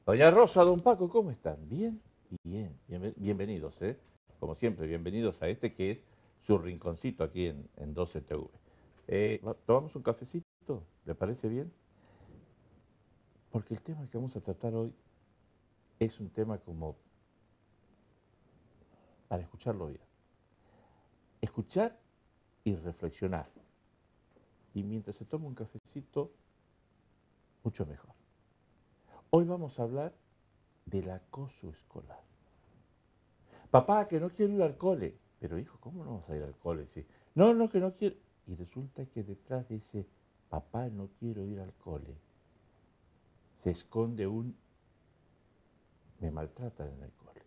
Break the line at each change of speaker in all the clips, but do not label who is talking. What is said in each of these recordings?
Doña Rosa, don Paco, ¿cómo están? Bien, bienvenidos, ¿eh? Como siempre, bienvenidos a este que es su rinconcito aquí en 12TV. ¿Tomamos un cafecito? ¿Le parece bien? Porque el tema que vamos a tratar hoy es un tema como para escucharlo bien. Escuchar y reflexionar. Y mientras se toma un cafecito, mucho mejor. Hoy vamos a hablar del acoso escolar. Papá, que no quiero ir al cole. Pero hijo, ¿cómo no vamos a ir al cole? Si... No, que no quiero. Y resulta que detrás de ese papá, no quiero ir al cole, se esconde un me maltratan en el cole,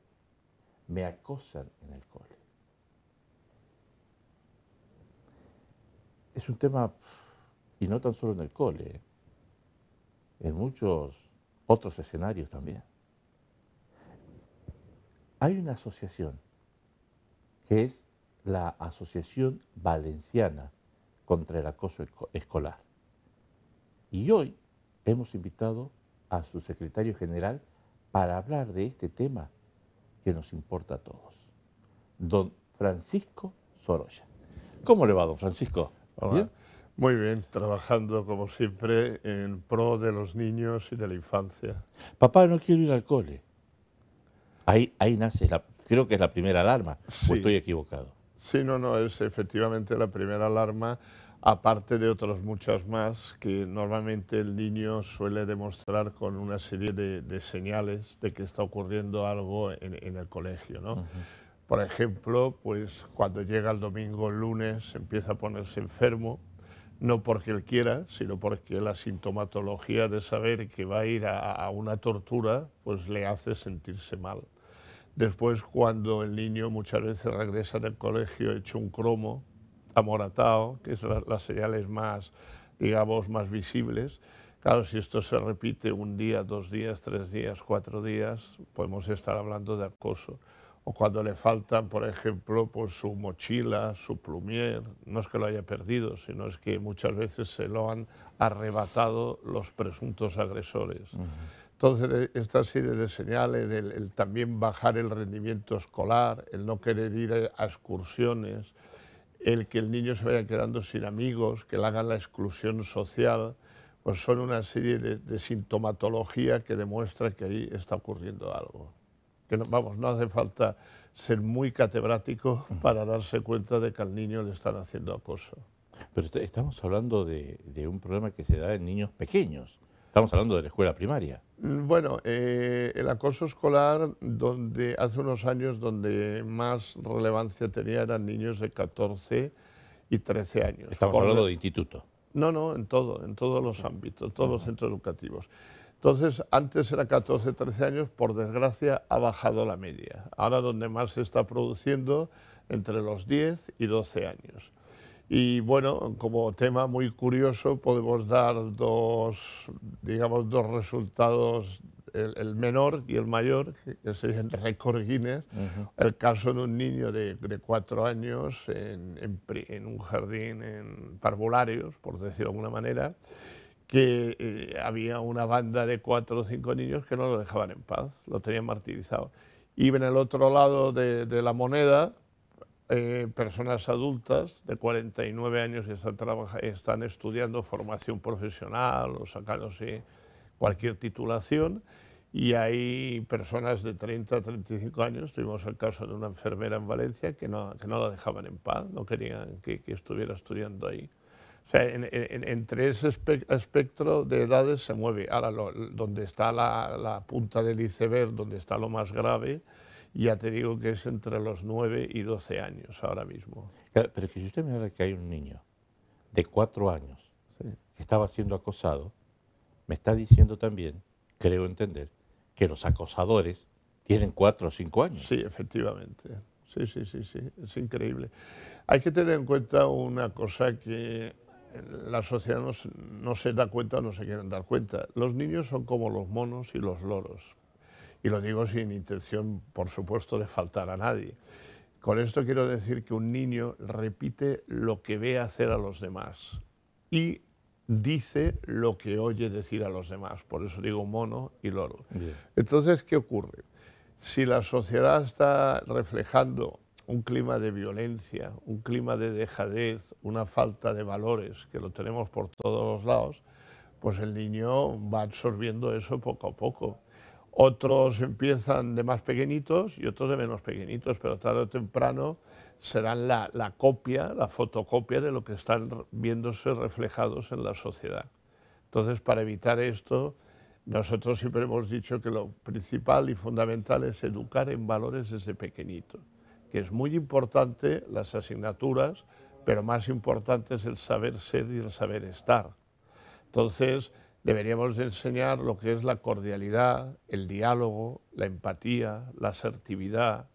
me acosan en el cole. Es un tema, y no tan solo en el cole, en muchos otros escenarios también. Hay una asociación que es la Asociación Valenciana contra el Acoso Escolar. Y hoy hemos invitado a su secretario general para hablar de este tema que nos importa a todos, don Francisco Sorolla. ¿Cómo le va, don Francisco?
Hola.
¿Bien?
Muy bien, trabajando como siempre en pro de los niños y de la infancia.
Papá, no quiero ir al cole. Ahí nace, creo que es la primera alarma, o
Sí,
estoy equivocado.
sí, no, es efectivamente la primera alarma, aparte de otras muchas más que normalmente el niño suele demostrar con una serie de señales de que está ocurriendo algo en el colegio, ¿no?
Ujú.
Por ejemplo, pues cuando llega el domingo o el lunes empieza a ponerse enfermo, no porque él quiera, sino porque la sintomatología de saber que va a ir a una tortura, pues le hace sentirse mal. Después, cuando el niño muchas veces regresa del colegio hecho un cromo, amoratado, que es las señales más, digamos, más visibles, claro, si esto se repite un día, 2 días, 3 días, 4 días, podemos estar hablando de acoso. O cuando le faltan, por ejemplo, pues su mochila, su plumier, no es que lo haya perdido, sino es que muchas veces se lo han arrebatado los presuntos agresores.
Ujú.
Entonces, esta serie de señales, el también bajar el rendimiento escolar, el no querer ir a excursiones, el que el niño se vaya quedando sin amigos, que le hagan la exclusión social, pues son una serie de sintomatología que demuestra que ahí está ocurriendo algo. Que no, vamos, no hace falta ser muy catedrático para darse cuenta de que al niño le están haciendo acoso.
Pero estamos hablando de un problema que se da en niños pequeños. Estamos hablando de la escuela primaria.
Bueno, el acoso escolar, donde hace unos años donde más relevancia tenía eran niños de 14 y 13 años.
Estamos hablando de instituto.
No, en todos los ámbitos, todos los
Ujú.
centros educativos. Entonces, antes era 14, 13 años, por desgracia ha bajado la media. Ahora donde más se está produciendo, entre los 10 y 12 años. Y bueno, como tema muy curioso, podemos dar digamos, dos resultados, el menor y el mayor, que serían récord Guinness.
Ujú.
El caso de un niño de 4 años en un jardín en parvularios, por decirlo de alguna manera, que había una banda de 4 o 5 niños que no lo dejaban en paz, lo tenían martirizado. Y en el otro lado de la moneda, personas adultas de 49 años que están estudiando formación profesional o sacándose cualquier titulación, y hay personas de 30 a 35 años, tuvimos el caso de una enfermera en Valencia que no la dejaban en paz, no querían que estuviera estudiando ahí. O sea, entre ese espectro de edades se mueve. Ahora, donde está la punta del iceberg, donde está lo más grave, ya te digo que es entre los 9 y 12 años ahora mismo.
Claro, pero es que si usted me habla que hay un niño de 4 años
Sí,
que estaba siendo acosado, me está diciendo también, creo entender, que los acosadores tienen 4 o 5 años.
sí, efectivamente. Sí, es increíble. Hay que tener en cuenta una cosa que la sociedad no se da cuenta o no se quieren dar cuenta. Los niños son como los monos y los loros. Y lo digo sin intención, por supuesto, de faltar a nadie. Con esto quiero decir que un niño repite lo que ve hacer a los demás y dice lo que oye decir a los demás. Por eso digo mono y loro.
Bien.
Entonces, ¿qué ocurre? Si la sociedad está reflejando un clima de violencia, un clima de dejadez, una falta de valores, que lo tenemos por todos los lados, pues el niño va absorbiendo eso poco a poco. Otros empiezan de más pequeñitos y otros de menos pequeñitos, pero tarde o temprano serán la copia, la fotocopia de lo que están viéndose reflejados en la sociedad. Entonces, para evitar esto, nosotros siempre hemos dicho que lo principal y fundamental es educar en valores desde pequeñito, que es muy importante las asignaturas, pero más importante es el saber ser y el saber estar. Entonces, deberíamos de enseñar lo que es la cordialidad, el diálogo, la empatía, la asertividad,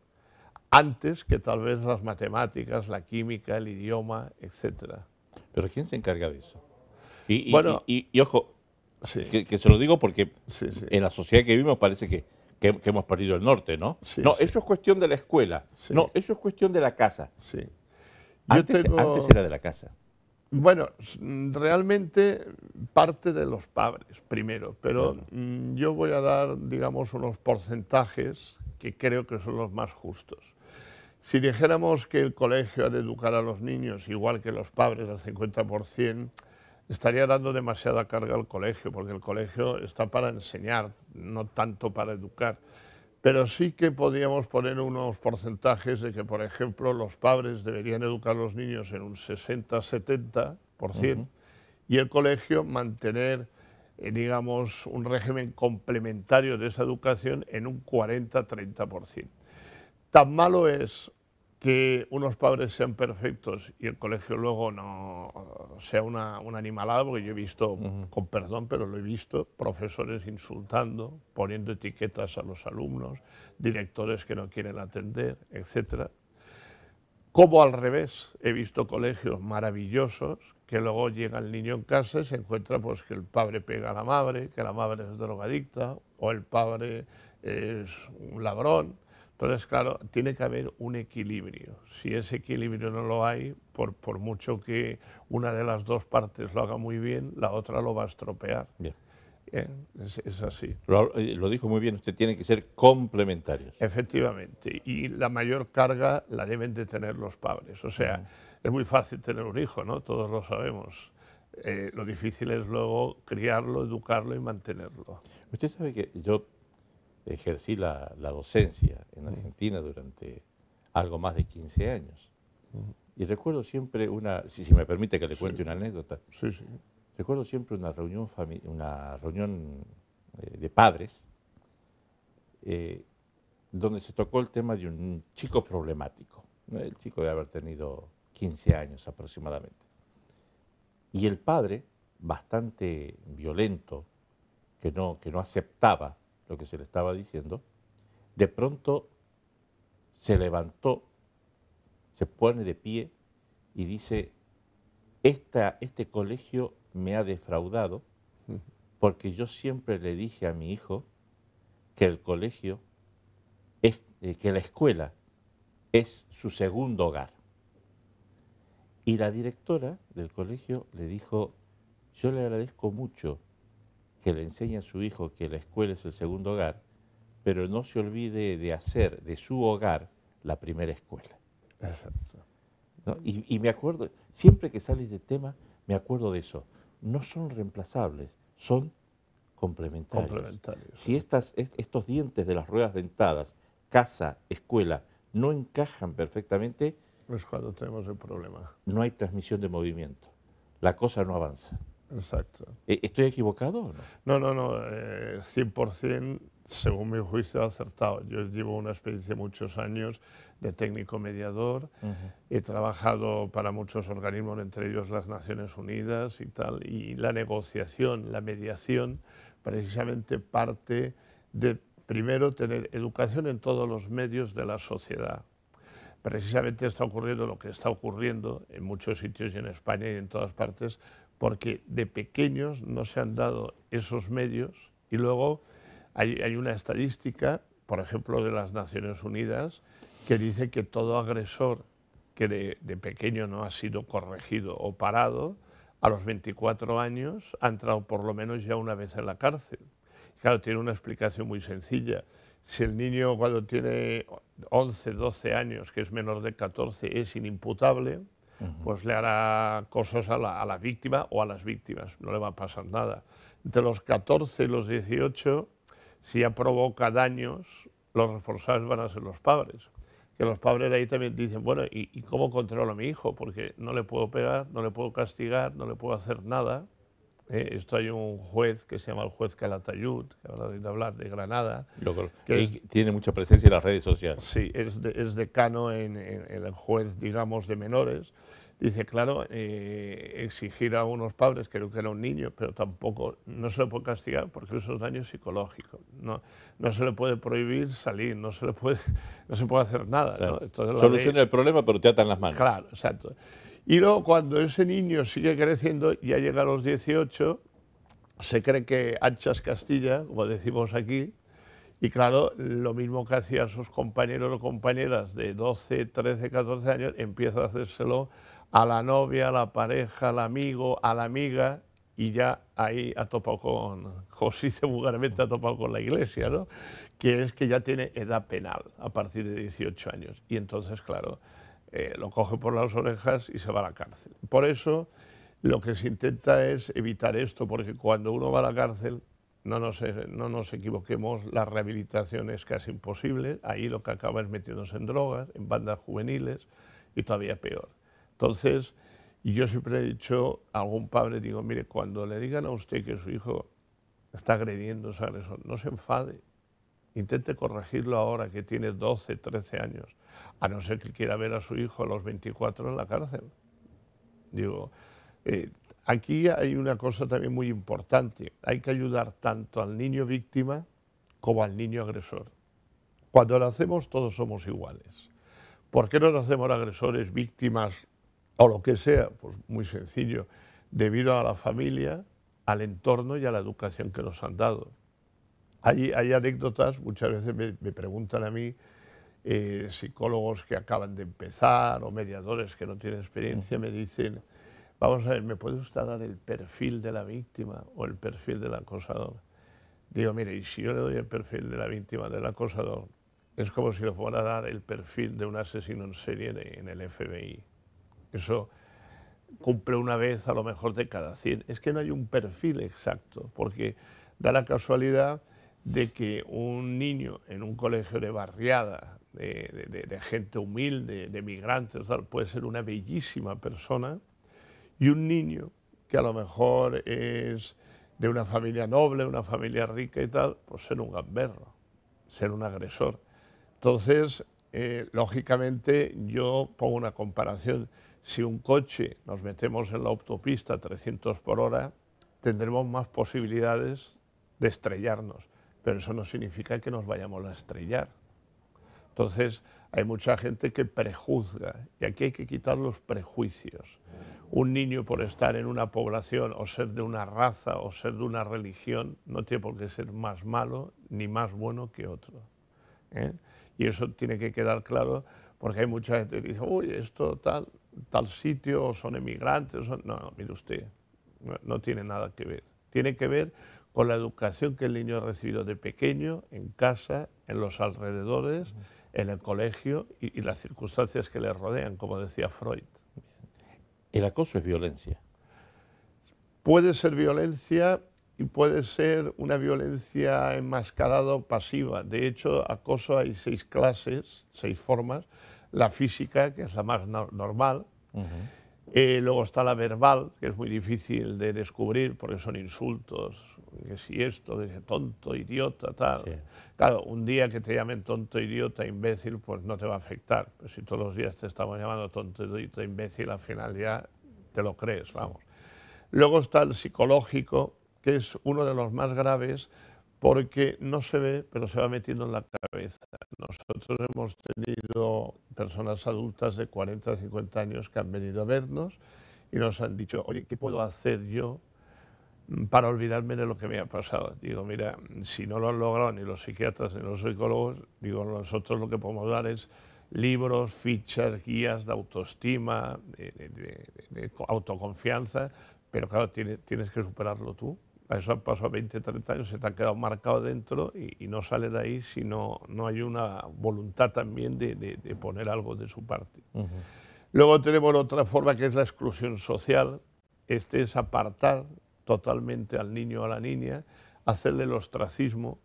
antes que tal vez las matemáticas, la química, el idioma, etcétera.
¿Pero quién se encarga de eso?
Bueno,
Y ojo,
sí,
que se lo digo porque
sí, sí,
en la sociedad que vivimos parece que hemos perdido el norte, ¿no?
sí,
No,
sí,
eso es cuestión de la escuela.
sí,
No, eso es cuestión de la casa.
sí. Yo
Antes
tengo,
era de la casa.
bueno, realmente parte de los padres primero, pero
Claro.
yo voy a dar, digamos, unos porcentajes que creo que son los más justos. Si dijéramos que el colegio ha de educar a los niños igual que los padres al 50%, estaría dando demasiada carga al colegio, porque el colegio está para enseñar, no tanto para educar. Pero sí que podríamos poner unos porcentajes de que, por ejemplo, los padres deberían educar a los niños en un 60-70%
Ujú.
y el colegio mantener, digamos, un régimen complementario de esa educación en un 40-30%. Tan malo es que unos padres sean perfectos y el colegio luego no sea una animalada, porque yo he visto,
Ujú.
con perdón, pero lo he visto, profesores insultando, poniendo etiquetas a los alumnos, directores que no quieren atender, etcétera. Como al revés, he visto colegios maravillosos que luego llega el niño en casa y se encuentra pues que el padre pega a la madre, que la madre es drogadicta o el padre es un ladrón. Entonces, claro, tiene que haber un equilibrio. Si ese equilibrio no lo hay, por mucho que una de las dos partes lo haga muy bien, la otra lo va a estropear.
Bien.
Es así.
Lo dijo muy bien, usted tiene que ser complementarios.
Efectivamente, y la mayor carga la deben de tener los padres. O sea,
Ujú.
es muy fácil tener un hijo, ¿no? Todos lo sabemos. Lo difícil es luego criarlo, educarlo y mantenerlo.
Usted sabe que yo ejercí la docencia en
Mm,
Argentina durante algo más de 15 años.
mm.
Y recuerdo siempre si me permite que le
Sí,
cuente una anécdota,
sí, sí.
recuerdo siempre una reunión de padres eh, donde se tocó el tema de un chico problemático. ¿No? El chico debe haber tenido 15 años aproximadamente. Y el padre, bastante violento, que no aceptaba lo que se le estaba diciendo, de pronto se levantó, se pone de pie y dice, este colegio me ha defraudado
Mm.
porque yo siempre le dije a mi hijo que el colegio que la escuela es su segundo hogar. Y la directora del colegio le dijo, yo le agradezco mucho que le enseñe a su hijo que la escuela es el segundo hogar, pero no se olvide de hacer de su hogar la primera escuela.
Exacto.
¿No? Y me acuerdo, siempre que sale de tema, me acuerdo de eso. No son reemplazables, son complementarios.
Complementarios.
Si estos dientes de las ruedas dentadas, casa, escuela, no encajan perfectamente,
Es cuando tenemos el problema.
no hay transmisión de movimiento. La cosa no avanza.
Exacto.
¿Estoy equivocado o no?
No, no, no, 100%, según mi juicio, acertado. Yo llevo una experiencia de muchos años de técnico mediador,
Ujú.
he trabajado para muchos organismos, entre ellos las Naciones Unidas y tal, y la negociación, la mediación, precisamente parte de, primero, tener educación en todos los medios de la sociedad. Precisamente está ocurriendo lo que está ocurriendo en muchos sitios y en España y en todas partes, porque de pequeños no se han dado esos medios y luego hay una estadística, por ejemplo, de las Naciones Unidas, que dice que todo agresor que de pequeño no ha sido corregido o parado, a los 24 años ha entrado por lo menos ya una vez en la cárcel. Claro, tiene una explicación muy sencilla. Si el niño cuando tiene 11, 12 años, que es menor de 14, es inimputable, pues le hará cosas a la víctima o a las víctimas, no le va a pasar nada. Entre los 14 y los 18, si ya provoca daños, los responsables van a ser los padres. Que los padres ahí también dicen, bueno, ¿y cómo controlo a mi hijo? Porque no le puedo pegar, no le puedo castigar, no le puedo hacer nada. Esto hay un juez que se llama el juez Calatayud, que habrá oído hablar, de Granada.
Él tiene mucha presencia en las redes sociales.
Sí, es decano en el juez, digamos, de menores. Dice, claro, exigir a unos padres, creo que era un niño, pero tampoco, no se le puede castigar porque eso es daño psicológico. No se le puede prohibir salir, no se puede hacer nada.
Claro.
¿no? Entonces,
soluciona el problema, pero te atan las manos.
Claro, exacto. Y luego cuando ese niño sigue creciendo, ya llega a los 18, se cree que anchas Castilla, como decimos aquí, y claro, lo mismo que hacían sus compañeros o compañeras de 12, 13, 14 años, empieza a hacérselo a la novia, a la pareja, al amigo, a la amiga, y ya ahí ha topado como se dice vulgarmente, ha topado con la iglesia, ¿no? Que es que ya tiene edad penal a partir de 18 años. Y entonces, claro, lo coge por las orejas y se va a la cárcel. Por eso, lo que se intenta es evitar esto, porque cuando uno va a la cárcel, no nos equivoquemos, la rehabilitación es casi imposible. Ahí lo que acaba es metiéndose en drogas, en bandas juveniles y todavía peor. Entonces, yo siempre he dicho a algún padre, digo, mire, cuando le digan a usted que su hijo está agrediendo a su agresor, no se enfade, intente corregirlo ahora que tiene 12, 13 años, a no ser que quiera ver a su hijo a los 24 en la cárcel. Digo, aquí hay una cosa también muy importante, hay que ayudar tanto al niño víctima como al niño agresor. Cuando lo hacemos todos somos iguales. ¿Por qué no nos hacemos agresores, víctimas o lo que sea? Pues muy sencillo, debido a la familia, al entorno y a la educación que nos han dado. Hay anécdotas, muchas veces me preguntan a mí, psicólogos que acaban de empezar o mediadores que no tienen experiencia, me dicen, vamos a ver, ¿me puede usted dar el perfil de la víctima o el perfil del acosador? Digo, mire, y si yo le doy el perfil de la víctima, del acosador, es como si le fuera a dar el perfil de un asesino en serie en el FBI. Eso cumple una vez a lo mejor de cada 100. Es que no hay un perfil exacto, porque da la casualidad de que un niño en un colegio de barriada, de gente humilde, de migrantes, tal, puede ser una bellísima persona, y un niño que a lo mejor es de una familia noble, una familia rica y tal, pues ser un gamberro, ser un agresor. Entonces, lógicamente, yo pongo una comparación. Si un coche nos metemos en la autopista a 300 por hora, tendremos más posibilidades de estrellarnos, pero eso no significa que nos vayamos a estrellar. Entonces, hay mucha gente que prejuzga y aquí hay que quitar los prejuicios. Un niño por estar en una población o ser de una raza o ser de una religión no tiene por qué ser más malo ni más bueno que otro. Y eso tiene que quedar claro porque hay mucha gente que dice, uy, esto tal sitio, son emigrantes. No, mire usted, no tiene nada que ver. Tiene que ver con la educación que el niño ha recibido de pequeño, en casa, en los alrededores, en el colegio y las circunstancias que le rodean, como decía Freud.
El acoso es violencia.
Puede ser violencia y puede ser una violencia enmascarada o pasiva. De hecho, acoso hay 6 clases, 6 formas. La física, que es la más normal. Luego está la verbal, que es muy difícil de descubrir porque son insultos, que si esto, que si tonto, idiota, tal. Sí. Claro, un día que te llamen tonto, idiota, imbécil, pues no te va a afectar. Pero si todos los días te estamos llamando tonto, idiota, imbécil, al final ya te lo crees, vamos. Luego está el psicológico, que es uno de los más graves porque no se ve, pero se va metiendo en la cabeza. Nosotros hemos tenido personas adultas de 40, 50 años que han venido a vernos y nos han dicho, oye, ¿qué puedo hacer yo para olvidarme de lo que me ha pasado? Digo, mira, si no lo han logrado ni los psiquiatras ni los psicólogos, digo, nosotros lo que podemos dar es libros, fichas, guías de autoestima, de autoconfianza, pero claro, tienes que superarlo tú. A eso han pasado 20, 30 años, se te ha quedado marcado dentro y no sale de ahí si no hay una voluntad también de poner algo de su parte. Luego tenemos otra forma que es la exclusión social. Este es apartar totalmente al niño o a la niña, hacerle el ostracismo.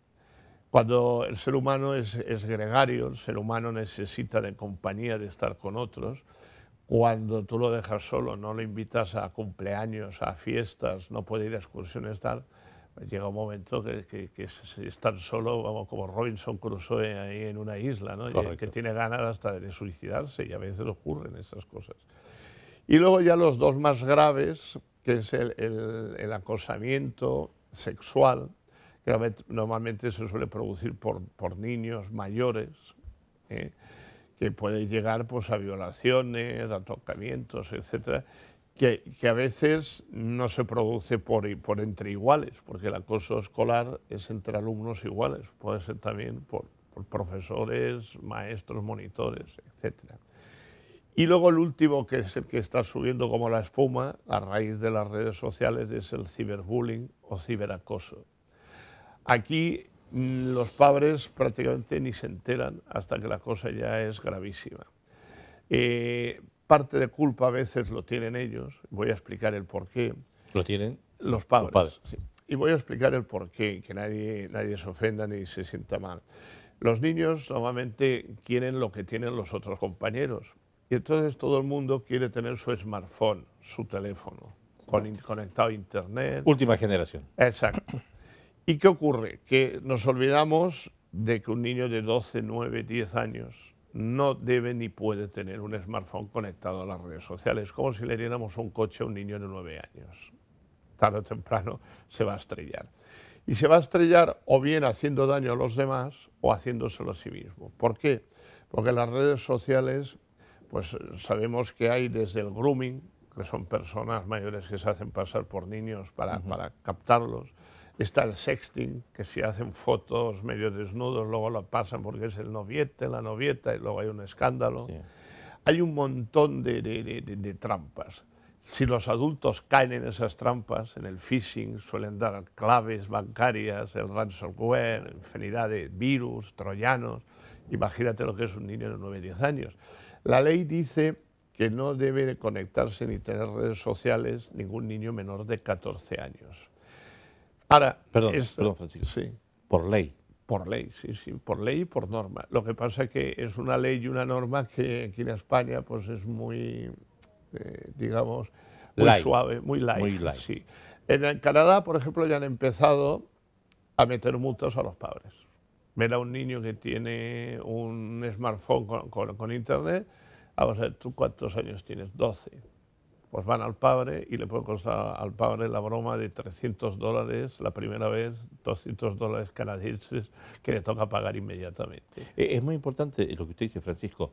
Cuando el ser humano es gregario, el ser humano necesita de compañía, de estar con otros. Cuando tú lo dejas solo, no lo invitas a cumpleaños, a fiestas, no puede ir a excursiones, tal, pues llega un momento que es tan solo, vamos, como Robinson Crusoe ahí en una isla, ¿no? Que tiene ganas hasta de suicidarse, y a veces ocurren esas cosas. Y luego ya los dos más graves, que es el acosamiento sexual, que normalmente se suele producir por niños mayores, que puede llegar pues, a violaciones, a tocamientos, etcétera, que a veces no se produce por entre iguales, porque el acoso escolar es entre alumnos iguales, puede ser también por profesores, maestros, monitores, etcétera. Y luego el último, que es el que está subiendo como la espuma a raíz de las redes sociales, es el ciberbullying o ciberacoso. Aquí los padres prácticamente ni se enteran hasta que la cosa ya es gravísima. Parte de culpa a veces lo tienen ellos, voy a explicar el porqué.
¿Lo tienen?
Los padres. Sí. Y voy a explicar el porqué, que nadie se ofenda ni se sienta mal. Los niños normalmente quieren lo que tienen los otros compañeros. Y entonces todo el mundo quiere tener su smartphone, su teléfono, conectado a internet.
Última generación.
Exacto. ¿Y qué ocurre? Que nos olvidamos de que un niño de 12, 9, 10 años no debe ni puede tener un smartphone conectado a las redes sociales, como si le diéramos un coche a un niño de 9 años. Tarde o temprano se va a estrellar. Y se va a estrellar o bien haciendo daño a los demás o haciéndoselo a sí mismo. ¿Por qué? Porque en las redes sociales pues sabemos que hay desde el grooming, que son personas mayores que se hacen pasar por niños para captarlos. Está el sexting, que se hacen fotos medio desnudos, luego lo pasan porque es el noviete, la novieta, y luego hay un escándalo. Sí. Hay un montón de trampas. Si los adultos caen en esas trampas, en el phishing, suelen dar claves bancarias, el ransomware, infinidad de virus, troyanos. Imagínate lo que es un niño de 9 o 10 años. La ley dice que no debe conectarse ni tener redes sociales ningún niño menor de 14 años. Ahora,
perdón, Francisco.
Sí.
Por ley.
Por ley, sí, por ley y por norma. Lo que pasa es que es una ley y una norma que aquí en España pues es muy, digamos, muy light. Suave, muy light.
Muy light.
Sí. En Canadá, por ejemplo, ya han empezado a meter multas a los padres. Ver a un niño que tiene un smartphone con internet, vamos a ver, ¿tú cuántos años tienes? 12. Pues van al padre y le puede costar al padre la broma de $300 la primera vez, $200 canadienses que le toca pagar inmediatamente.
Es muy importante lo que usted dice, Francisco.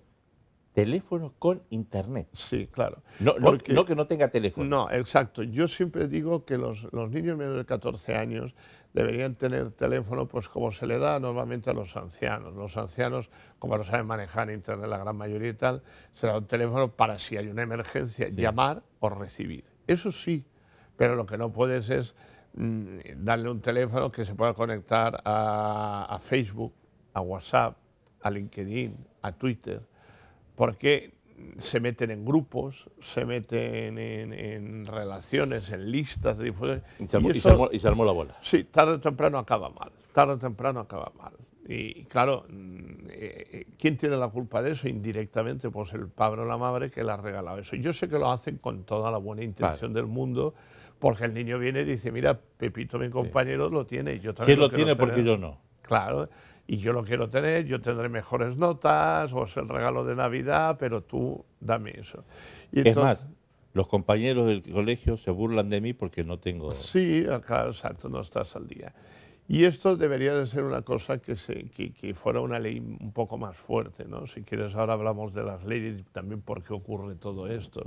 Teléfono con internet.
Sí, claro.
No que no tenga teléfono.
No, exacto. Yo siempre digo que los niños menores de 14 años deberían tener teléfono pues como se le da normalmente a los ancianos. Los ancianos, como no saben manejar internet la gran mayoría y tal, se da un teléfono para si hay una emergencia, llamar o recibir. Eso sí, pero lo que no puedes es darle un teléfono que se pueda conectar a Facebook, a WhatsApp, a LinkedIn, a Twitter, porque se meten en grupos, se meten en relaciones, en listas de difusión.
Y se armó la bola.
Sí, tarde o temprano acaba mal, tarde o temprano acaba mal. Y claro, ¿quién tiene la culpa de eso? Indirectamente, pues el padre o la madre que le ha regalado eso. Yo sé que lo hacen con toda la buena intención del mundo, porque el niño viene y dice, mira, Pepito, mi compañero, lo tiene, y yo también
si él lo tiene, porque yo no.
Claro. Y yo lo quiero tener, yo tendré mejores notas, o es el regalo de Navidad, pero tú dame eso.
Y entonces, es más, los compañeros del colegio se burlan de mí porque no tengo...
Sí, claro, exacto, no estás al día. Y esto debería de ser una cosa que fuera una ley un poco más fuerte, ¿no? Si quieres, ahora hablamos de las leyes y también por qué ocurre todo esto.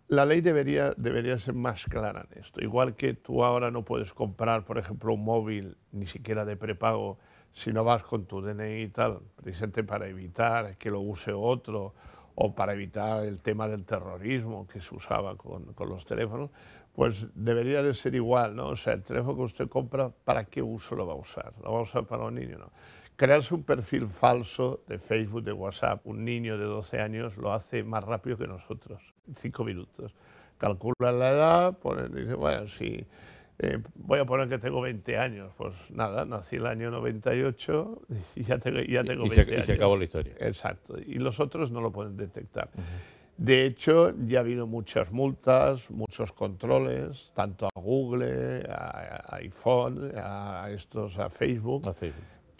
La ley debería ser más clara en esto. Igual que tú ahora no puedes comprar, por ejemplo, un móvil, ni siquiera de prepago, si no vas con tu DNI y tal, precisamente para evitar que lo use otro, o para evitar el tema del terrorismo que se usaba con los teléfonos, pues debería de ser igual, ¿no? O sea, el teléfono que usted compra, ¿para qué uso lo va a usar? ¿Lo va a usar para un niño? No. Crearse un perfil falso de Facebook, de WhatsApp, un niño de 12 años lo hace más rápido que nosotros, en 5 minutos. Calcula la edad, dice, bueno, si voy a poner que tengo 20 años, pues nada, nací el año 98 y ya tengo 20 años.
Y se acabó la historia.
Exacto, y los otros no lo pueden detectar. De hecho, ya ha habido muchas multas, muchos controles, tanto a Google, a iPhone, a Facebook,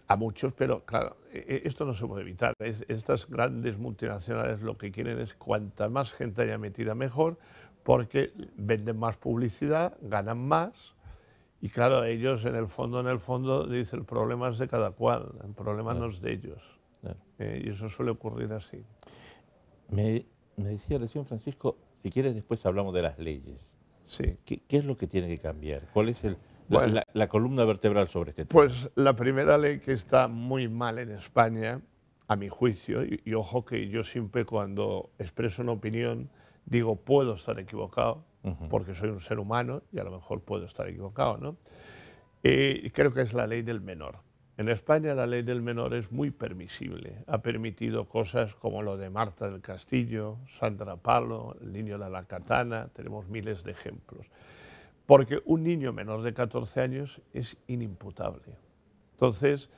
a muchos, pero claro, esto no se puede evitar. Estas grandes multinacionales lo que quieren es cuanta más gente haya metida mejor, porque venden más publicidad, ganan más, y claro, ellos en el fondo dicen el problema es de cada cual, el problema no es de ellos.
Claro.
Y eso suele ocurrir así.
Me decía recién Francisco, si quieres después hablamos de las leyes.
Sí.
¿Qué es lo que tiene que cambiar? ¿Cuál es
Bueno,
la columna vertebral sobre este tema?
Pues la primera ley que está muy mal en España, a mi juicio, y ojo que yo siempre cuando expreso una opinión digo puedo estar equivocado, porque soy un ser humano y a lo mejor puedo estar equivocado, ¿no? Y creo que es la ley del menor. En España la ley del menor es muy permisible. Ha permitido cosas como lo de Marta del Castillo, Sandra Palo, el niño de la katana, tenemos miles de ejemplos. Porque un niño menor de 14 años es inimputable. Entonces,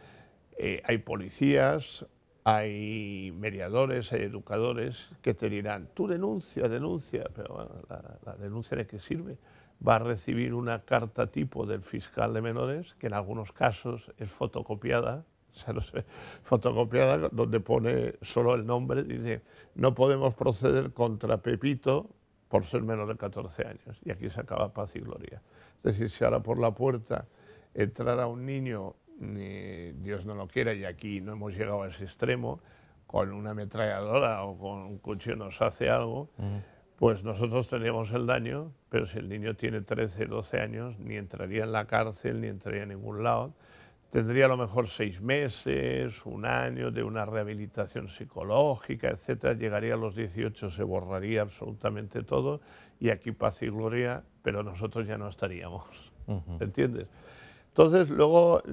hay policías, hay mediadores, hay educadores que te dirán, tú denuncia, pero bueno, la denuncia ¿de qué sirve? Va a recibir una carta tipo del fiscal de menores, que en algunos casos es fotocopiada, fotocopiada donde pone solo el nombre, dice, no podemos proceder contra Pepito por ser menor de 14 años. Y aquí se acaba paz y gloria. Es decir, si ahora por la puerta entrara un niño, Dios no lo quiera, y aquí no hemos llegado a ese extremo, con una ametralladora o con un cuchillo nos hace algo, pues nosotros tendríamos el daño, pero si el niño tiene 13, 12 años, ni entraría en la cárcel, ni entraría en ningún lado. Tendría a lo mejor 6 meses, un año de una rehabilitación psicológica, etcétera. Llegaría a los 18, se borraría absolutamente todo y aquí paz y gloria, pero nosotros ya no estaríamos. ¿Entiendes? Entonces, luego,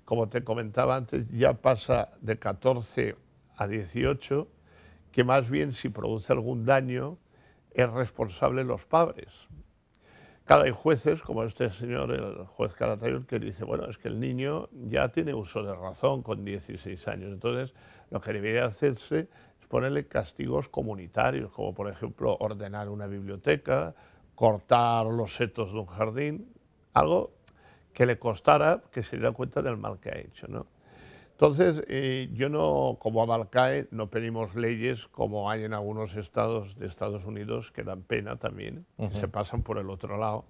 como te comentaba antes, ya pasa de 14 a 18, que más bien si produce algún daño es responsable los padres. Claro, hay jueces, como este señor, el juez Calatayud, que dice, bueno, es que el niño ya tiene uso de razón con 16 años, entonces lo que debería hacerse es ponerle castigos comunitarios, como por ejemplo ordenar una biblioteca, cortar los setos de un jardín, algo que le costara que se diera cuenta del mal que ha hecho, ¿no? Entonces, yo no, como Abalcae, no pedimos leyes como hay en algunos estados de Estados Unidos que dan pena también, que se pasan por el otro lado.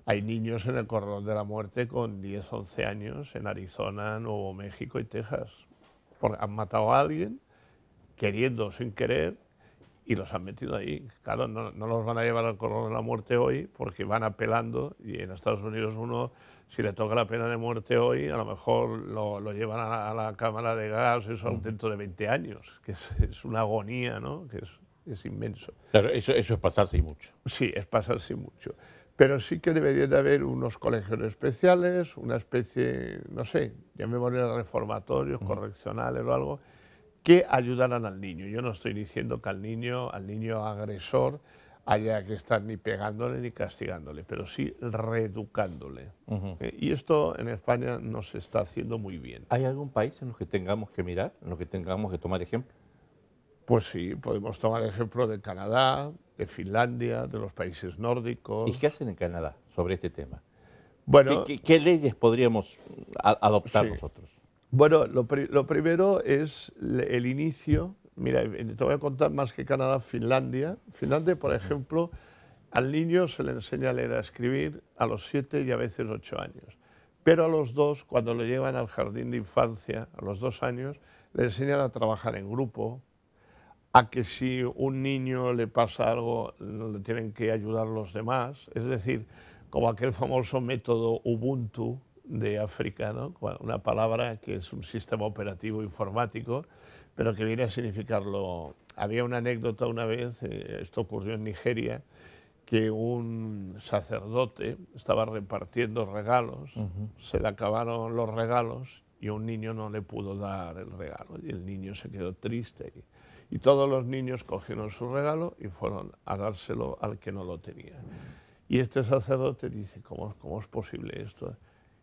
Hay niños en el corredor de la muerte con 10, 11 años en Arizona, Nuevo México y Texas. Porque han matado a alguien, queriendo o sin querer, y los han metido ahí. Claro, no los van a llevar al corredor de la muerte hoy porque van apelando y en Estados Unidos uno, si le toca la pena de muerte hoy, a lo mejor lo llevan a la cámara de gas, eso dentro de 20 años, que es una agonía, ¿no? Que es inmenso.
Claro, eso es pasarse y mucho.
Sí, es pasarse mucho. Pero sí que debería de haber unos colegios especiales, una especie, no sé, llamémosle reformatorios, correccionales o algo, que ayudaran al niño. Yo no estoy diciendo que al niño agresor haya que estar ni pegándole ni castigándole, pero sí reeducándole. Y esto en España no se está haciendo muy bien.
¿Hay algún país en los que tengamos que mirar, en los que tengamos que tomar ejemplo?
Pues sí, podemos tomar ejemplo de Canadá, de Finlandia, de los países nórdicos.
¿Y qué hacen en Canadá sobre este tema?
Bueno,
¿Qué leyes podríamos adoptar nosotros?
Bueno, lo primero es el inicio. Mira, te voy a contar más que Canadá, Finlandia. Finlandia, por ejemplo, al niño se le enseña a leer y a escribir a los 7 y a veces 8 años. Pero a los 2, cuando lo llevan al jardín de infancia, a los 2 años, le enseñan a trabajar en grupo, a que si un niño le pasa algo, le tienen que ayudar los demás. Es decir, como aquel famoso método Ubuntu de África, ¿no? Una palabra que es un sistema operativo informático, pero que viene a significar lo había una anécdota una vez, esto ocurrió en Nigeria, que un sacerdote estaba repartiendo regalos, se le acabaron los regalos y un niño no le pudo dar el regalo y el niño se quedó triste. Y todos los niños cogieron su regalo y fueron a dárselo al que no lo tenía. Y este sacerdote dice, ¿cómo es posible esto?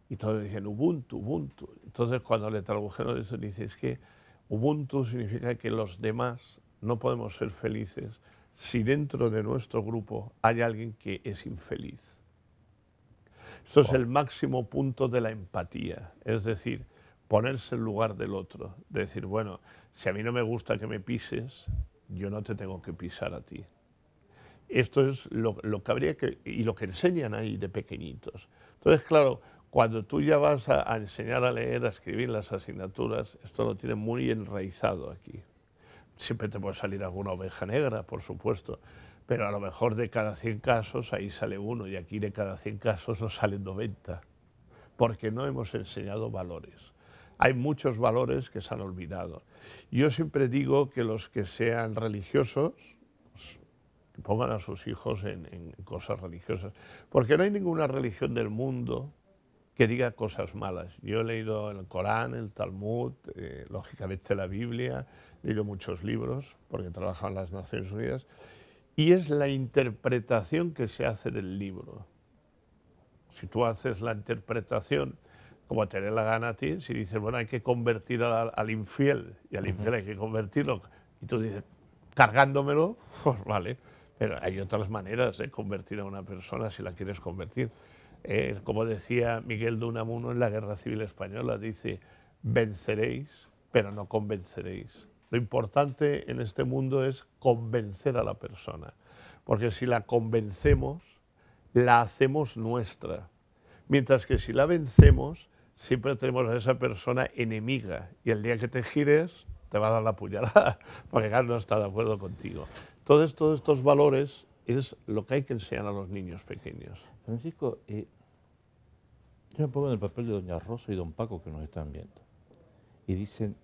Y todos dicen, Ubuntu, Ubuntu. Entonces cuando le tradujeron eso, dice, es que Ubuntu significa que los demás no podemos ser felices si dentro de nuestro grupo hay alguien que es infeliz. Esto es el máximo punto de la empatía, es decir, ponerse en lugar del otro, decir, bueno, si a mí no me gusta que me pises, yo no te tengo que pisar a ti. Esto es lo que habría que, y lo que enseñan ahí de pequeñitos. Entonces, claro, cuando tú ya vas a enseñar a leer, a escribir las asignaturas, esto lo tienen muy enraizado aquí. Siempre te puede salir alguna oveja negra, por supuesto, pero a lo mejor de cada 100 casos ahí sale uno y aquí de cada 100 casos nos salen 90, porque no hemos enseñado valores. Hay muchos valores que se han olvidado. Yo siempre digo que los que sean religiosos, pues, que pongan a sus hijos en cosas religiosas, porque no hay ninguna religión del mundo que diga cosas malas. Yo he leído el Corán, el Talmud, lógicamente la Biblia, he leído muchos libros porque trabajo en las Naciones Unidas, y es la interpretación que se hace del libro. Si tú haces la interpretación como te dé la gana a ti, si dices, bueno, hay que convertir al infiel, y al infiel hay que convertirlo, y tú dices, cargándomelo, pues vale, pero hay otras maneras de convertir a una persona si la quieres convertir. Como decía Miguel de Unamuno en la Guerra Civil Española, dice, venceréis, pero no convenceréis. Lo importante en este mundo es convencer a la persona, porque si la convencemos, la hacemos nuestra. Mientras que si la vencemos, siempre tenemos a esa persona enemiga y el día que te gires te va a dar la puñalada, porque claro, no está de acuerdo contigo. Entonces, todos estos valores es lo que hay que enseñar a los niños pequeños.
Francisco, yo me pongo en el papel de doña Rosa y don Paco que nos están viendo. Y dicen,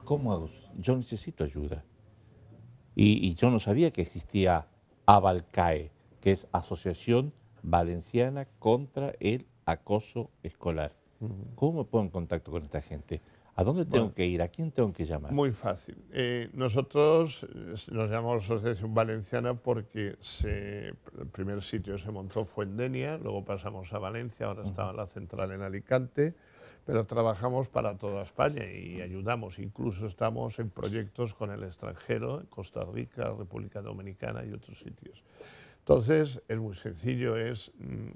¿cómo hago? Yo necesito ayuda. Y yo no sabía que existía Abalcae, que es Asociación Valenciana contra el Acoso Escolar. ¿Cómo me pongo en contacto con esta gente? ¿A dónde tengo que ir? ¿A quién tengo que llamar?
Muy fácil. Nosotros nos llamamos Asociación Valenciana porque el primer sitio se montó fue en Denia, luego pasamos a Valencia, ahora está la central en Alicante, pero trabajamos para toda España y ayudamos. Incluso estamos en proyectos con el extranjero, en Costa Rica, República Dominicana y otros sitios. Entonces, es muy sencillo, es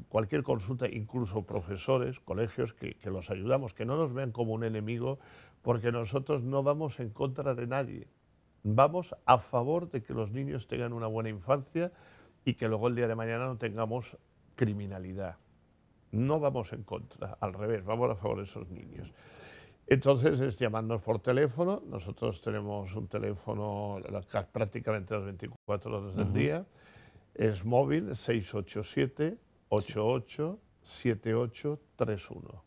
cualquier consulta, incluso profesores, colegios, que los ayudamos, que no nos vean como un enemigo, porque nosotros no vamos en contra de nadie. Vamos a favor de que los niños tengan una buena infancia y que luego el día de mañana no tengamos criminalidad. No vamos en contra, al revés, vamos a favor de esos niños. Entonces es llamarnos por teléfono, nosotros tenemos un teléfono prácticamente las 24 horas del día. Es móvil 687-88-7831.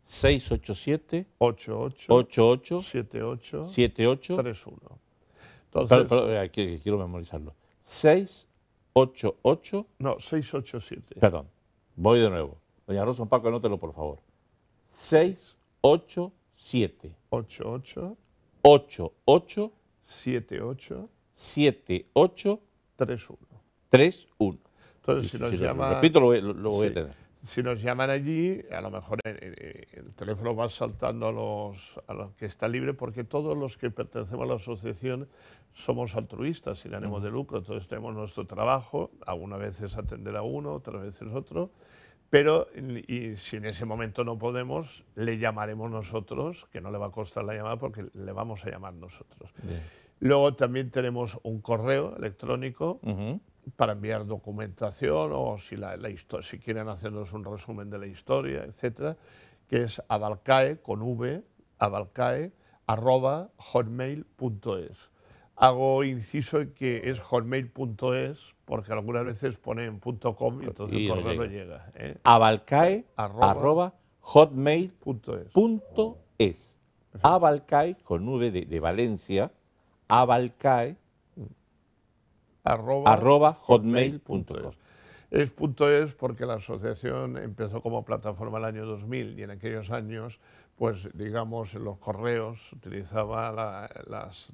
687-88-78-31.
Entonces,
Aquí, quiero memorizarlo. 688.
No, 687.
Perdón, voy de nuevo. Doña Rosa, Paco, anótelo por favor. 687.
88.
88.
78.
78.
31.
31.
Entonces, si nos llaman...
Repito, lo voy a tener.
Si nos llaman allí, a lo mejor el teléfono va saltando a los que está libre, porque todos los que pertenecemos a la asociación somos altruistas, sin ánimo de lucro. Entonces tenemos nuestro trabajo, algunas veces atender a uno, otras veces otro, pero y si en ese momento no podemos, le llamaremos nosotros, que no le va a costar la llamada porque le vamos a llamar nosotros. Bien. Luego también tenemos un correo electrónico para enviar documentación o si quieren hacernos un resumen de la historia, etcétera, que es abalcae, con v, abalcae@hotmail.es. Hago inciso en que es hotmail.es porque algunas veces ponen .com y entonces el correo no llega.
Abalcae@hotmail.es. Abalcae, con V de Valencia, abalcae, @hotmail.com.
Es .es porque la asociación empezó como plataforma el año 2000 y en aquellos años, pues digamos, en los correos utilizaba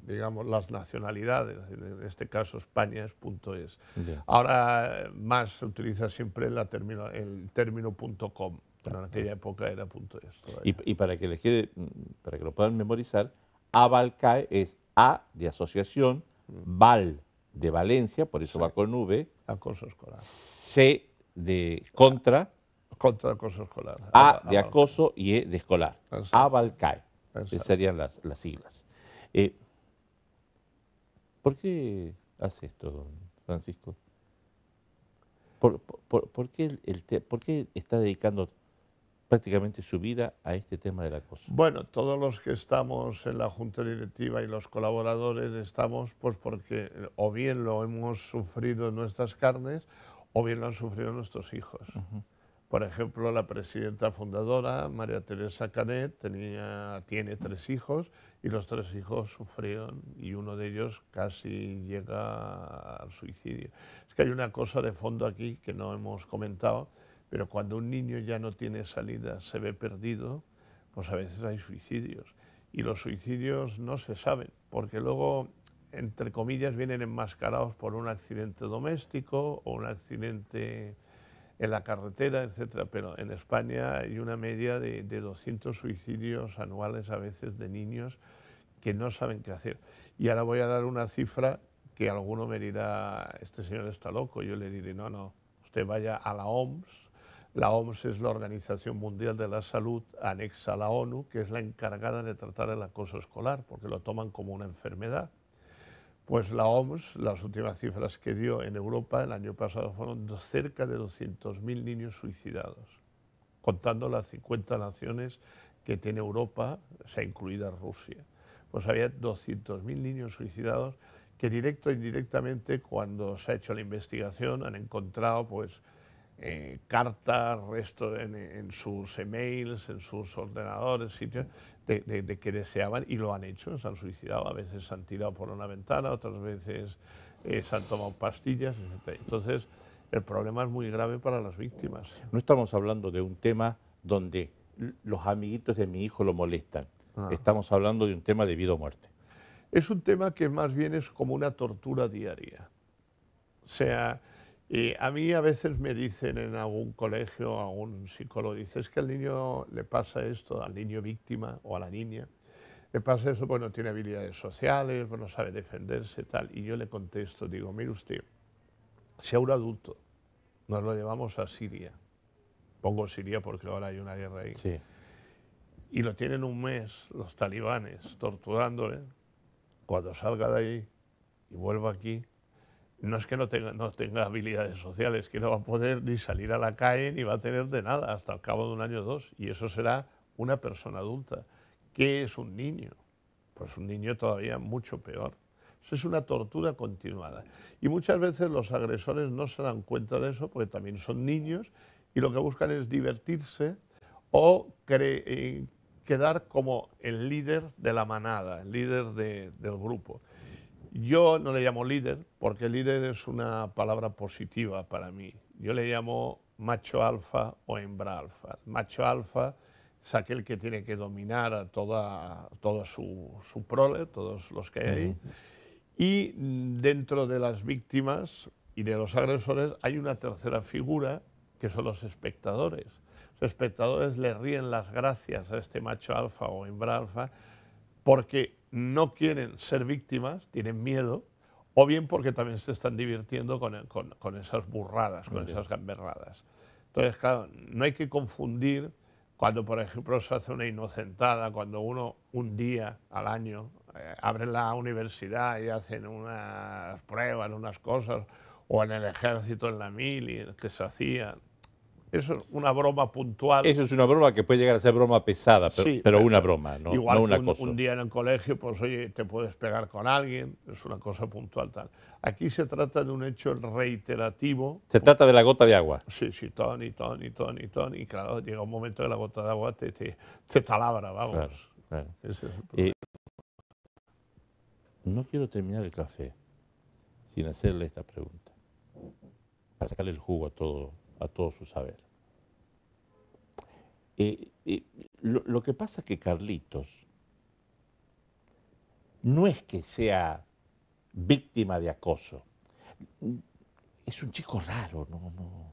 digamos, las nacionalidades, en este caso España es .es.
Bien.
Ahora más se utiliza siempre el término .com, pero en aquella época era .es todavía.
Y para que les quede, para que lo puedan memorizar, abalcae es A de asociación, Val de Valencia, por eso
Sí.
va con V,
Acoso escolar.
C de contra,
Contra acoso escolar.
A de acoso y E de escolar.
Exacto.
Abalcae.
Exacto.
Esas serían las siglas. ¿Por qué hace esto, don Francisco? ¿Por qué por qué está dedicando prácticamente su vida a este tema del acoso?
Bueno, todos los que estamos en la junta directiva y los colaboradores estamos pues porque o bien lo hemos sufrido en nuestras carnes o bien lo han sufrido nuestros hijos. Por ejemplo, la presidenta fundadora, María Teresa Canet, tiene 3 hijos y los 3 hijos sufrieron y uno de ellos casi llega al suicidio. Es que hay una cosa de fondo aquí que no hemos comentado, pero cuando un niño ya no tiene salida, se ve perdido, pues a veces hay suicidios. Y los suicidios no se saben, porque luego, entre comillas, vienen enmascarados por un accidente doméstico o un accidente en la carretera, etcétera, pero en España hay una media de 200 suicidios anuales a veces de niños que no saben qué hacer. Y ahora voy a dar una cifra que alguno me dirá, este señor está loco, yo le diré, no, usted vaya a la OMS. La OMS es la Organización Mundial de la Salud, anexa a la ONU, que es la encargada de tratar el acoso escolar, porque lo toman como una enfermedad. Pues la OMS, las últimas cifras que dio en Europa el año pasado fueron cerca de 200.000 niños suicidados, contando las 50 naciones que tiene Europa, sea incluida Rusia. Pues había 200.000 niños suicidados que directo e indirectamente, cuando se ha hecho la investigación, han encontrado pues cartas, resto en sus emails, en sus ordenadores, sitios de que deseaban y lo han hecho, se han suicidado, a veces se han tirado por una ventana, otras veces se han tomado pastillas, etc. Entonces, el problema es muy grave para las víctimas.
No estamos hablando de un tema donde los amiguitos de mi hijo lo molestan. Estamos hablando de un tema de vida o muerte.
Es un tema que más bien es como una tortura diaria. O sea, a mí a veces me dicen en algún colegio, algún psicólogo, dice, es que al niño le pasa esto, al niño víctima o a la niña, le pasa eso, bueno, tiene habilidades sociales, bueno, sabe defenderse, tal. Y yo le contesto, digo, mire usted, si a un adulto nos lo llevamos a Siria, pongo Siria porque ahora hay una guerra ahí,
Sí.
y lo tienen un mes los talibanes torturándole, cuando salga de ahí y vuelva aquí, no es que no tenga habilidades sociales, que no va a poder ni salir a la calle ni va a tener de nada hasta el cabo de 1 año o 2. Y eso será una persona adulta. ¿Qué es un niño? Pues un niño todavía mucho peor. Eso es una tortura continuada. Y muchas veces los agresores no se dan cuenta de eso porque también son niños y lo que buscan es divertirse o quedar como el líder de la manada, el líder del grupo. Yo no le llamo líder, porque líder es una palabra positiva para mí. Yo le llamo macho alfa o hembra alfa. Macho alfa es aquel que tiene que dominar a toda su prole, todos los que hay ahí. Y dentro de las víctimas y de los agresores hay una tercera figura, que son los espectadores. Los espectadores le ríen las gracias a este macho alfa o hembra alfa porque no quieren ser víctimas, tienen miedo, o bien porque también se están divirtiendo con esas burradas, con esas gamberradas. Entonces, claro, no hay que confundir cuando, por ejemplo, se hace una inocentada, cuando uno un día al año abre la universidad y hacen unas pruebas, unas cosas, o en el ejército, en la mili, que se hacían. Eso es una broma puntual.
Eso es una broma que puede llegar a ser broma pesada, pero una broma, ¿no?
Igual
no un
que
acoso.
un día en el colegio, pues oye, te puedes pegar con alguien, es una cosa puntual tal. Aquí se trata de un hecho reiterativo.
Se trata de la gota de agua.
Sí, ton, y claro, llega un momento que la gota de agua te talabra, vamos. Claro.
claro.
Ese es el problema.
No quiero terminar el café sin hacerle esta pregunta, para sacarle el jugo a todo su saber. Lo que pasa es que Carlitos no es que sea víctima de acoso. Es un chico raro, no.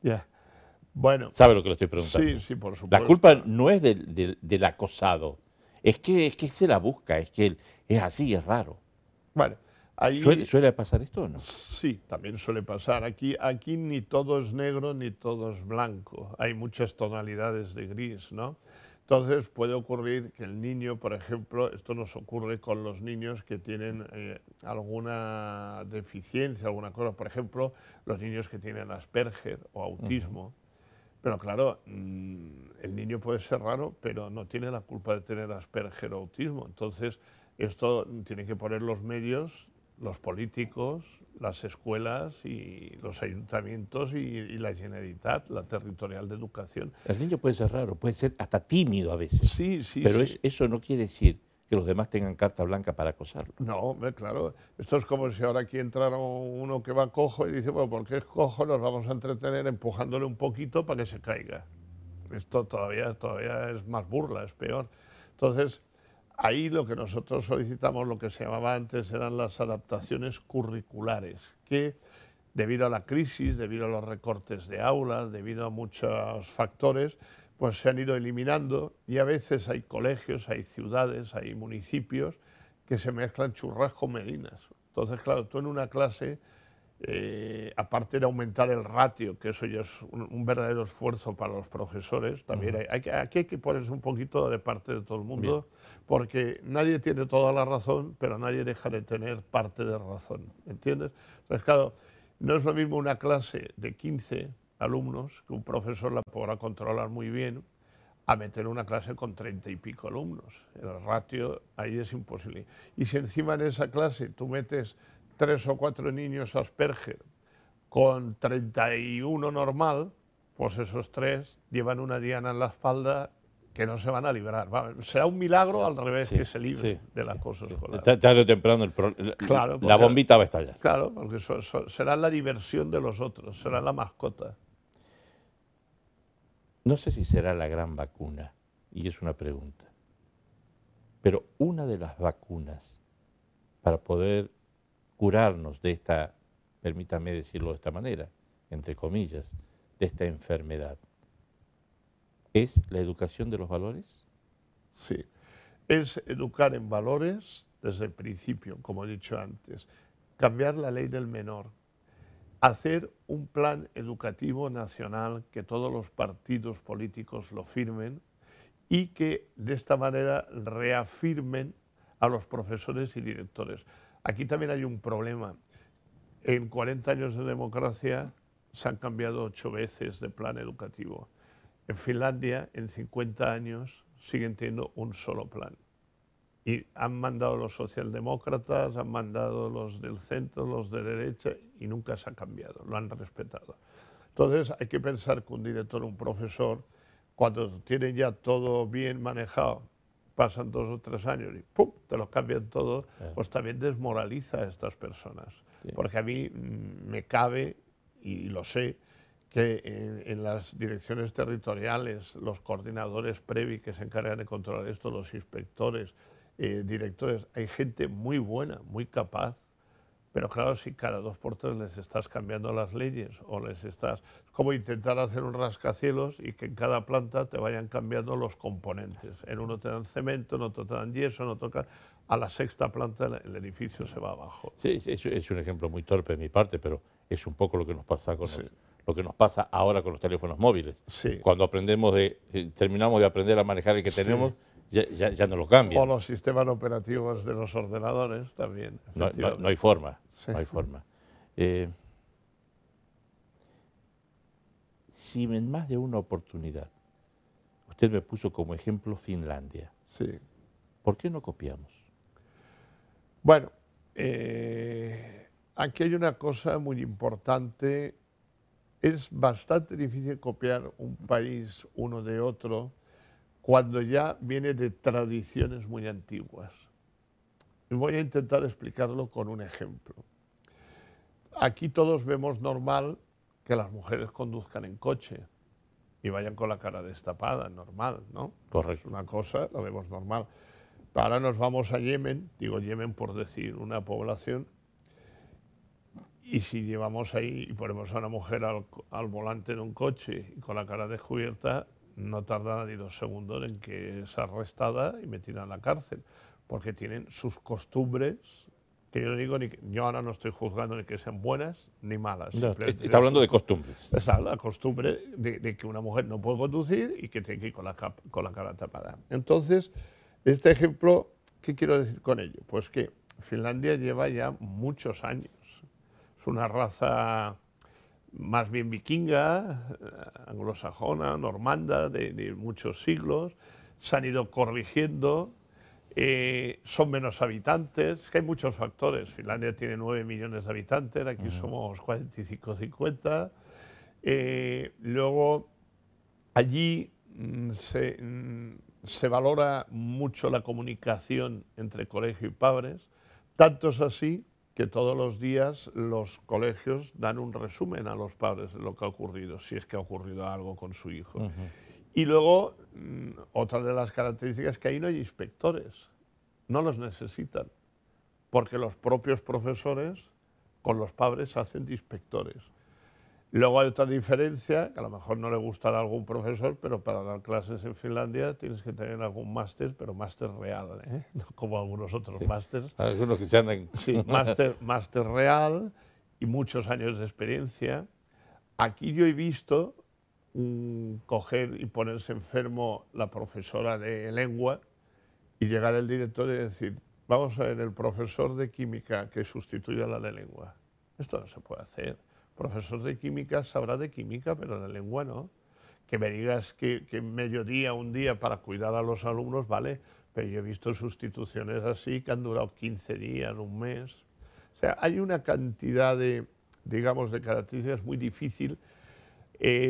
Ya. Bueno,
¿Sabe lo que le estoy preguntando?
sí, por supuesto.
La culpa no es del acosado, es que se la busca, es que él es así, es raro.
Bueno, ahí
¿Suele pasar esto o no?
sí, también suele pasar. Aquí ni todo es negro ni todo es blanco. Hay muchas tonalidades de gris, ¿no? Entonces puede ocurrir que el niño, por ejemplo, esto nos ocurre con los niños que tienen alguna deficiencia, alguna cosa. Por ejemplo, los niños que tienen Asperger o autismo. Pero claro, el niño puede ser raro, pero no tiene la culpa de tener Asperger o autismo. Entonces, esto tiene que poner los medios, los políticos, las escuelas y los ayuntamientos y la Generalitat, la territorial de educación.
El niño puede ser raro, puede ser hasta tímido a veces,
Sí,
pero
sí.
eso no quiere decir que los demás tengan carta blanca para acosarlo.
No, hombre, claro. Esto es como si ahora aquí entrara uno que va cojo y dice, bueno, porque es cojo, nos vamos a entretener empujándole un poquito para que se caiga. Esto todavía es más burla, es peor. Entonces, ahí lo que nosotros solicitamos, lo que se llamaba antes, eran las adaptaciones curriculares, que debido a la crisis, debido a los recortes de aulas, debido a muchos factores, pues se han ido eliminando y a veces hay colegios, hay ciudades, hay municipios que se mezclan churras con merinas. Entonces, claro, tú en una clase, aparte de aumentar el ratio, que eso ya es un verdadero esfuerzo para los profesores, también aquí hay que ponerse un poquito de parte de todo el mundo, porque nadie tiene toda la razón, pero nadie deja de tener parte de razón, ¿entiendes? Entonces, claro, no es lo mismo una clase de 15 alumnos, que un profesor la podrá controlar muy bien, a meter una clase con 30 y pico alumnos. El ratio ahí es imposible. Y si encima en esa clase tú metes 3 o 4 niños Asperger con 31 normal, pues esos 3 llevan una diana en la espalda que no se van a librar. Será un milagro al revés que se libre del acoso escolar.
Tarde o temprano
Claro,
la bombita va a estallar.
Claro, porque será la diversión de los otros, será la mascota.
No sé si será la gran vacuna, y es una pregunta, pero una de las vacunas para poder curarnos de esta, permítame decirlo de esta manera, entre comillas, de esta enfermedad, ¿es la educación de los valores?
Sí, es educar en valores desde el principio, como he dicho antes, cambiar la ley del menor, hacer un plan educativo nacional que todos los partidos políticos lo firmen y que de esta manera reafirmen a los profesores y directores. Aquí también hay un problema. En 40 años de democracia se han cambiado 8 veces de plan educativo. En Finlandia, en 50 años, siguen teniendo un solo plan. Y han mandado los socialdemócratas, han mandado los del centro, los de derecha, y nunca se ha cambiado, lo han respetado. Entonces hay que pensar que un director, un profesor, cuando tienen ya todo bien manejado, pasan 2 o 3 años y ¡pum!, te lo cambian todo, pues también desmoraliza a estas personas. Sí. Porque a mí me cabe, y lo sé, que en las direcciones territoriales, los coordinadores previ que se encargan de controlar esto, los inspectores, directores, hay gente muy buena, muy capaz, pero claro, si cada 2 por 3 les estás cambiando las leyes o les estás... Es como intentar hacer un rascacielos y que en cada planta te vayan cambiando los componentes. En uno te dan cemento, en otro te dan yeso, en otro... A la 6ª planta el edificio se va abajo.
Sí, es un ejemplo muy torpe de mi parte, pero es un poco lo que nos pasa con lo que nos pasa ahora con los teléfonos móviles.
Sí.
Cuando terminamos de aprender a manejar el que tenemos, ya no lo cambian.
O los sistemas operativos de los ordenadores también.
No hay forma,
sí.
No hay forma. Si en más de una oportunidad usted me puso como ejemplo Finlandia,
sí.
¿Por qué no copiamos?
Bueno, aquí hay una cosa muy importante. Es bastante difícil copiar un país uno de otro, cuando ya viene de tradiciones muy antiguas. Y voy a intentar explicarlo con un ejemplo. Aquí todos vemos normal que las mujeres conduzcan en coche y vayan con la cara destapada, normal, ¿no?
Correcto.
Es una cosa, lo vemos normal. Pero ahora nos vamos a Yemen, digo Yemen por decir una población, y si llevamos ahí y ponemos a una mujer al volante de un coche y con la cara descubierta, no tarda ni 2 segundos en que es arrestada y metida en la cárcel, porque tienen sus costumbres, que yo no digo yo ahora no estoy juzgando ni que sean buenas ni malas.
No, está hablando de costumbres.
Esa es la costumbre de que una mujer no puede conducir y que tiene que ir con la cara tapada. Entonces, este ejemplo, ¿qué quiero decir con ello? Pues que Finlandia lleva ya muchos años. Es una raza más bien vikinga, anglosajona, normanda, de muchos siglos. Se han ido corrigiendo, son menos habitantes, que hay muchos factores. Finlandia tiene 9 millones de habitantes, aquí somos 45 o 50. Luego, allí se valora mucho la comunicación entre colegio y padres, tanto es así que todos los días los colegios dan un resumen a los padres de lo que ha ocurrido, si es que ha ocurrido algo con su hijo. Y luego, otra de las características es que ahí no hay inspectores, no los necesitan, porque los propios profesores con los padres hacen de inspectores. Luego hay otra diferencia, que a lo mejor no le gustará a algún profesor, pero para dar clases en Finlandia tienes que tener algún máster, pero máster real, ¿eh? No como algunos otros másters.
Algunos que se andan...
Sí, máster real y muchos años de experiencia. Aquí yo he visto coger y ponerse enfermo la profesora de lengua y llegar el director y decir, vamos a ver, el profesor de química que sustituya a la de lengua. Esto no se puede hacer. Profesor de química sabrá de química, pero la lengua no. Que me digas que mediodía, un día para cuidar a los alumnos, vale, pero yo he visto sustituciones así que han durado 15 días, un mes. O sea, hay una cantidad de, digamos, de características muy difícil.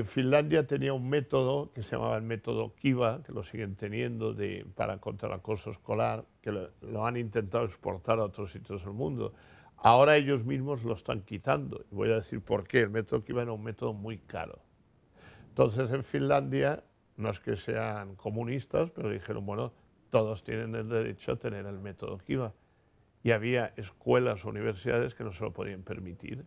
Finlandia tenía un método que se llamaba el método Kiva, que lo siguen teniendo para contra el acoso escolar, que lo han intentado exportar a otros sitios del mundo. Ahora ellos mismos lo están quitando. Y voy a decir por qué. El método Kiva era un método muy caro. Entonces en Finlandia, no es que sean comunistas, pero dijeron, bueno, todos tienen el derecho a tener el método Kiva. Y había escuelas o universidades que no se lo podían permitir.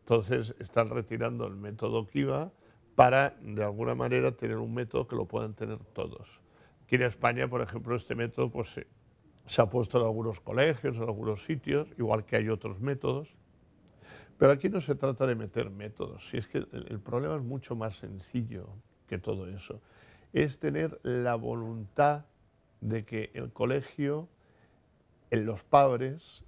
Entonces están retirando el método Kiva para, de alguna manera, tener un método que lo puedan tener todos. Aquí en España, por ejemplo, este método pues, se ha puesto en algunos colegios, en algunos sitios, igual que hay otros métodos. Pero aquí no se trata de meter métodos, si es que el problema es mucho más sencillo que todo eso. Es tener la voluntad de que el colegio, los padres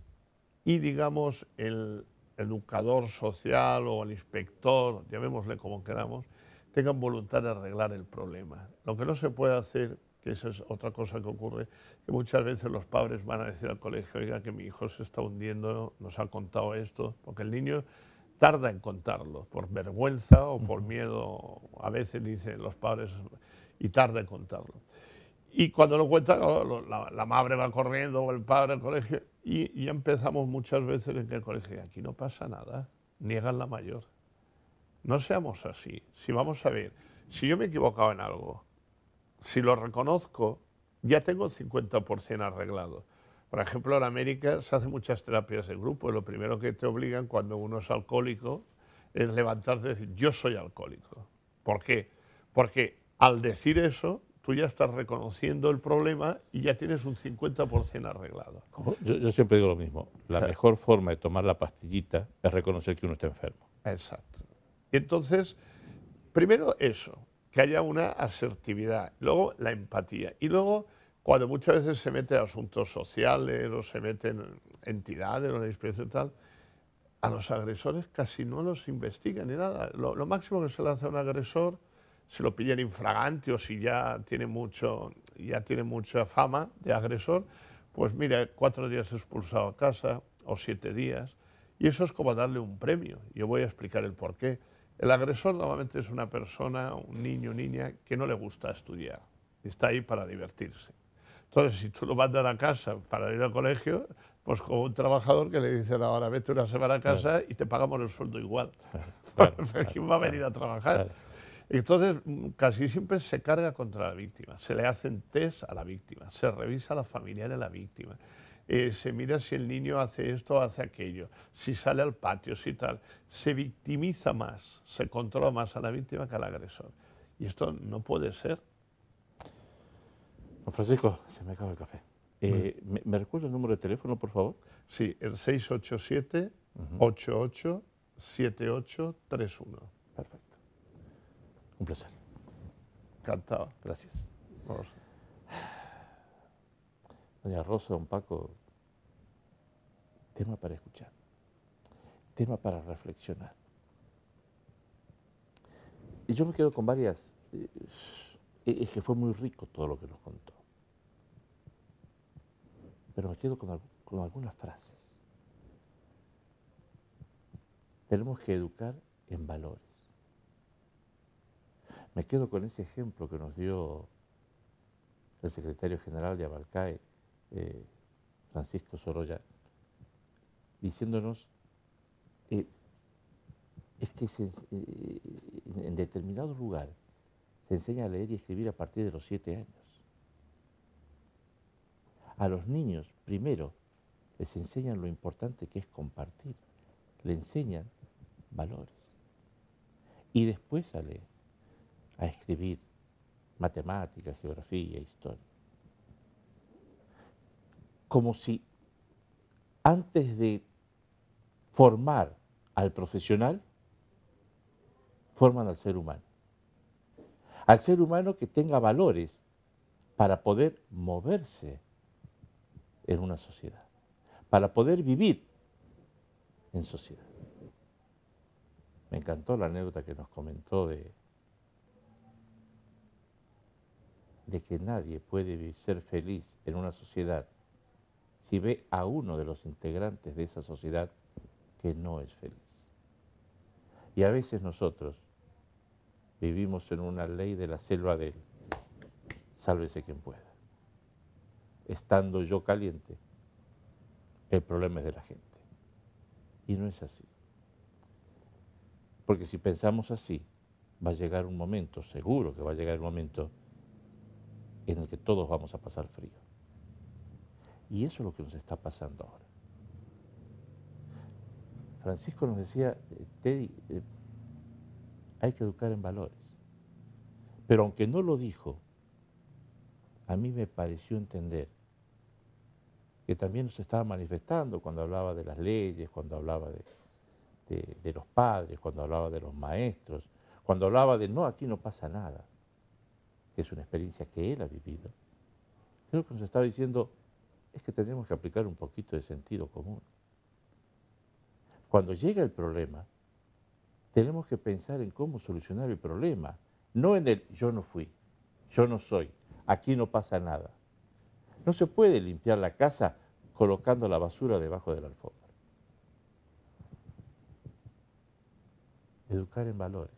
y, digamos, el educador social o el inspector, llamémosle como queramos, tengan voluntad de arreglar el problema. Lo que no se puede hacer, que esa es otra cosa que ocurre, que muchas veces los padres van a decir al colegio, oiga, que mi hijo se está hundiendo, nos ha contado esto, porque el niño tarda en contarlo, por vergüenza o por miedo, a veces dicen los padres, y tarda en contarlo. Y cuando lo cuenta, la madre va corriendo o el padre al colegio, y ya empezamos muchas veces en que el colegio, aquí no pasa nada, niegan la mayor. No seamos así. Si vamos a ver, si yo me he equivocado en algo, si lo reconozco, ya tengo el 50% arreglado. Por ejemplo, en América se hacen muchas terapias de grupo y lo primero que te obligan cuando uno es alcohólico es levantarte y decir, yo soy alcohólico. ¿Por qué? Porque al decir eso, tú ya estás reconociendo el problema y ya tienes un 50% arreglado.
Yo siempre digo lo mismo, la mejor forma de tomar la pastillita es reconocer que uno está enfermo.
Exacto. Entonces, primero eso, que haya una asertividad, luego la empatía y luego cuando muchas veces se mete en asuntos sociales o se meten entidades o la inspección y tal, a los agresores casi no los investigan ni nada. Lo máximo que se le hace a un agresor, se lo pillan infragante o si ya tiene mucha fama de agresor, pues mira, 4 días expulsado a casa o 7 días. Y eso es como darle un premio. Yo voy a explicar el porqué. El agresor normalmente es una persona, un niño o niña, que no le gusta estudiar. está ahí para divertirse. Entonces, si tú lo mandas a casa para ir al colegio, pues como un trabajador que le dicen ahora vete una semana a casa y te pagamos el sueldo igual. ¿Quién va a venir a trabajar? Entonces, casi siempre se carga contra la víctima, se le hacen test a la víctima, se revisa a la familiar de la víctima, se mira si el niño hace esto o hace aquello, si sale al patio, si tal. Se victimiza más, se controla más a la víctima que al agresor. Y esto no puede ser.
Don Francisco, se me acaba el café. ¿Me recuerda el número de teléfono, por favor?
Sí, el 687-887831.
Perfecto. Un placer.
Encantado.
Gracias.
Vamos.
Doña Rosa, don Paco, tema para escuchar, tema para reflexionar. Y yo me quedo con varias, es que fue muy rico todo lo que nos contó, pero me quedo con algunas frases. Tenemos que educar en valores. Me quedo con ese ejemplo que nos dio el secretario general de Abalcae, Francisco Sorolla, diciéndonos, es que en determinados lugares se enseña a leer y escribir a partir de los 7 años. A los niños, primero, les enseñan lo importante que es compartir, le enseñan valores. Y después a leer, a escribir, matemáticas, geografía, historia. Como si antes de formar al profesional, forman al ser humano. Al ser humano que tenga valores para poder moverse en una sociedad, para poder vivir en sociedad. Me encantó la anécdota que nos comentó de que nadie puede ser feliz en una sociedad si ve a uno de los integrantes de esa sociedad que no es feliz. Y a veces nosotros vivimos en una ley de la selva del sálvese quien pueda. Estando yo caliente, el problema es de la gente. Y no es así. Porque si pensamos así, va a llegar un momento, seguro que va a llegar el momento en el que todos vamos a pasar frío. Y eso es lo que nos está pasando ahora. Francisco nos decía, Teddy, hay que educar en valores. Pero aunque no lo dijo, a mí me pareció entender que también nos estaba manifestando cuando hablaba de las leyes, cuando hablaba de los padres, cuando hablaba de los maestros, cuando hablaba de no, aquí no pasa nada, que es una experiencia que él ha vivido. Creo que nos estaba diciendo, es que tenemos que aplicar un poquito de sentido común. Cuando llega el problema, tenemos que pensar en cómo solucionar el problema, no en el yo no fui, yo no soy, aquí no pasa nada. No se puede limpiar la casa colocando la basura debajo de la alfombra. Educar en valores.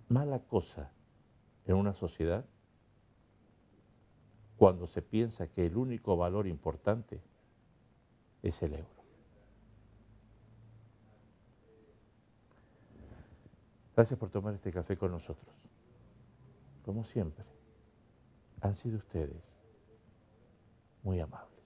Mala cosa en una sociedad cuando se piensa que el único valor importante es el euro. Gracias por tomar este café con nosotros. Como siempre, han sido ustedes muy amables.